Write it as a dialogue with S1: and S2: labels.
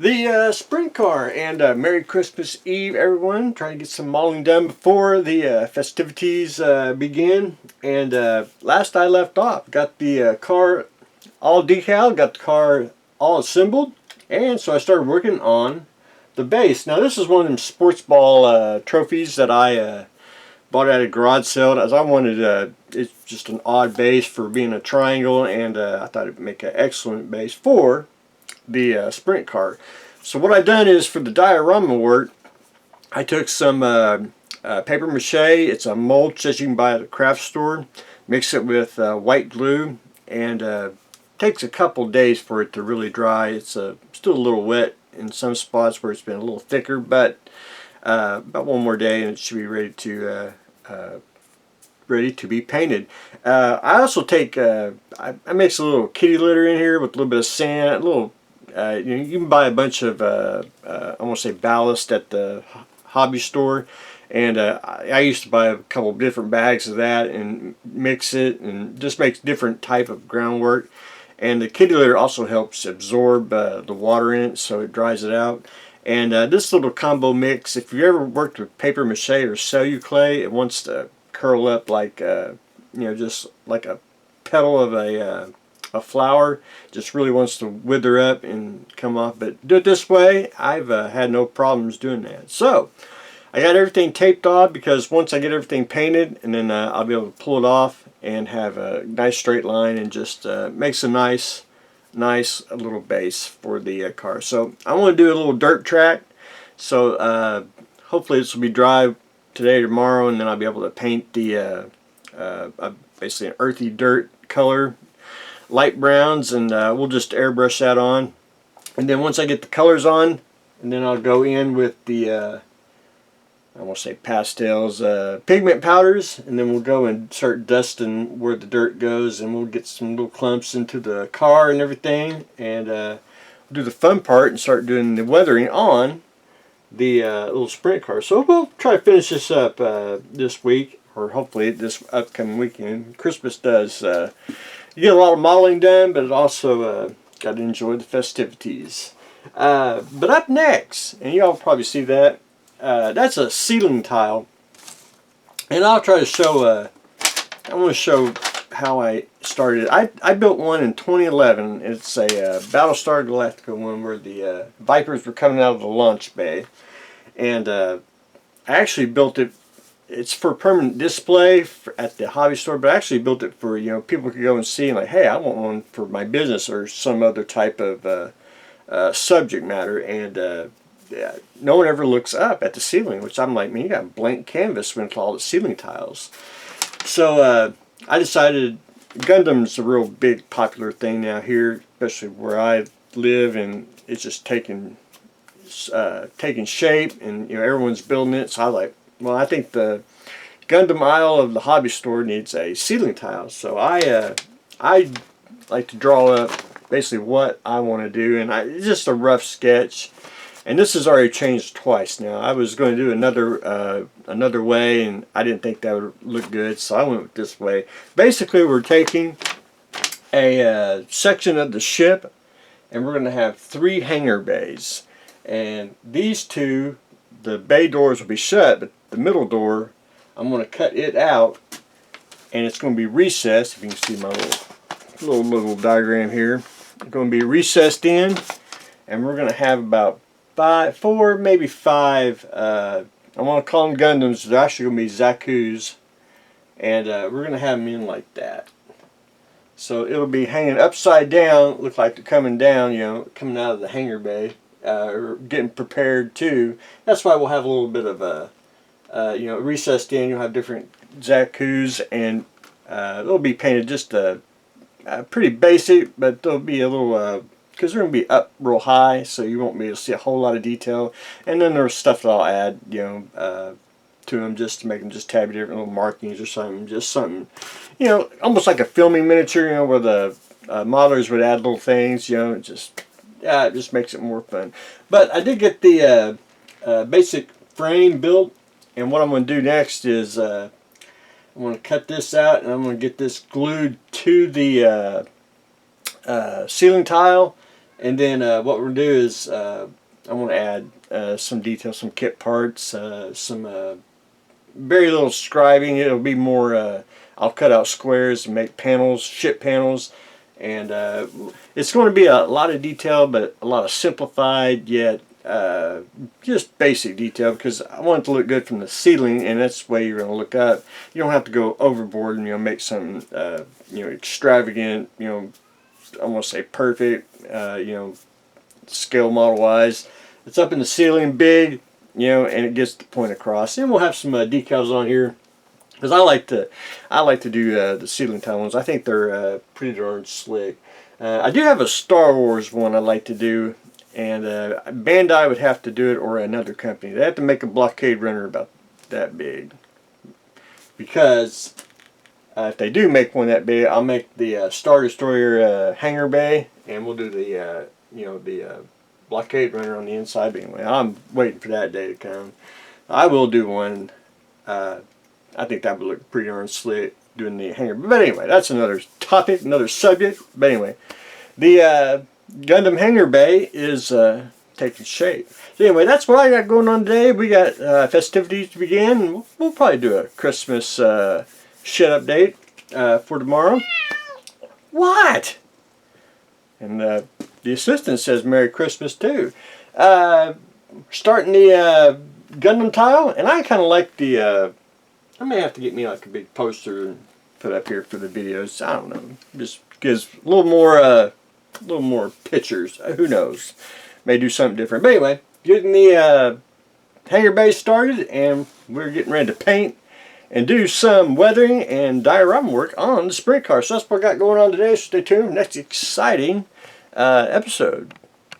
S1: The sprint car, and Merry Christmas Eve, everyone. Trying to get some modeling done before the festivities begin. And last I left off, got the car all decaled, got the car all assembled, and so I started working on the base. Now this is one of them sports ball trophies that I bought at a garage sale, as I wanted. It's just an odd base for being a triangle, and I thought it'd make an excellent base for the sprint car. So what I've done is, for the diorama work, I took some paper mache. It's a mulch that you can buy at a craft store. Mix it with white glue, and takes a couple days for it to really dry. It's still a little wet in some spots where it's been a little thicker, but about one more day and it should be ready to be painted. I also take I mix a little kitty litter in here with a little bit of sand, a little you can buy a bunch of I want to say ballast at the hobby store, and I used to buy a couple of different bags of that and mix it, and just makes different type of groundwork. And the kitty litter also helps absorb the water in it, so it dries it out. And this little combo mix, if you ever worked with paper mache or celluclay, it wants to curl up like just like a petal of a flower. Just really wants to wither up and come off. But do it this way, I've had no problems doing that. So I got everything taped off, because once I get everything painted, and then I'll be able to pull it off and have a nice straight line, and just makes a nice little base for the car. So I want to do a little dirt track, so hopefully this will be dry today or tomorrow, and then I'll be able to paint the basically an earthy dirt color, light browns, and we'll just airbrush that on. And then once I get the colors on, and then I'll go in with the I want to say pastels, pigment powders, and then we'll go and start dusting where the dirt goes, and we'll get some little clumps into the car and everything, and we'll do the fun part and start doing the weathering on the little sprint car. So we'll try to finish this up this week, or hopefully this upcoming weekend. Christmas does you get a lot of modeling done, but it also got to enjoy the festivities. But up next, and y'all probably see that, that's a ceiling tile, and I'll try to show I want to show how I started. I built one in 2011. It's a Battlestar Galactica one where the Vipers were coming out of the launch bay, and I actually built it. It's for permanent display at the hobby store, but I actually built it for, people could go and see, and like, hey, I want one for my business or some other type of subject matter. And no one ever looks up at the ceiling, which I'm like, man, you got a blank canvas with all the ceiling tiles. So I decided, Gundam's a real big popular thing now here, especially where I live, and it's just taking shape, and everyone's building it. So I like, well, I think the Gundam aisle of the hobby store needs a ceiling tile. So I like to draw up basically what I want to do, and it's just a rough sketch. And this has already changed twice now. I was going to do another way, and I didn't think that would look good, so I went with this way. Basically, we're taking a section of the ship, and we're going to have 3 hangar bays. And these two, the bay doors will be shut, but the middle door, I'm going to cut it out, and it's going to be recessed. If you can see my little diagram here, it's going to be recessed in, and we're going to have about 4, maybe 5. I want to call them Gundams. They're actually going to be Zaku's, and we're going to have them in like that. So it'll be hanging upside down, look like they're coming down, coming out of the hangar bay, or getting prepared too. That's why we'll have a little bit of a, recessed in. You'll have different Zaku's, and they'll be painted just pretty basic, but they'll be a little, because they're going to be up real high, so you won't be able to see a whole lot of detail. And then there's stuff that I'll add, to them, just to make them just tabby different little markings or something. Just something, almost like a filming miniature, where the modelers would add little things, it just makes it more fun. But I did get the basic frame built, and what I'm going to do next is I'm going to cut this out, and I'm going to get this glued to the ceiling tile, And then what we'll do is I want to add some details, some kit parts, some very little scribing. It'll be more, I'll cut out squares and make panels, ship panels. And it's going to be a lot of detail, but a lot of simplified yet just basic detail, because I want it to look good from the ceiling, and that's the way you're going to look up. You don't have to go overboard and make something extravagant, I want to say perfect, scale model wise. It's up in the ceiling, big, and it gets the point across. And we'll have some decals on here, because I like to do the ceiling tile ones. I think they're pretty darn slick. I do have a Star Wars one I like to do, and Bandai would have to do it, or another company. They have to make a blockade runner about that big, because if they do make one that big, I'll make the Star Destroyer hangar bay, and we'll do the the blockade runner on the inside. But anyway, I'm waiting for that day to come. I will do one. I think that would look pretty darn slick doing the hangar. But anyway, that's another topic, another subject. But anyway, the Gundam hangar bay is taking shape. So anyway, that's what I got going on today. We got festivities to begin. We'll probably do a Christmas shit update for tomorrow. What? And the assistant says Merry Christmas too. Starting the Gundam tile, and I kind of like the. I may have to get me like a big poster and put up here for the videos. I don't know. Just gives a little more pictures. Who knows? May do something different. But anyway, getting the hangar base started, and we're getting ready to paint and do some weathering and diorama work on the sprint car. So that's what I got going on today. So stay tuned. Next exciting episode.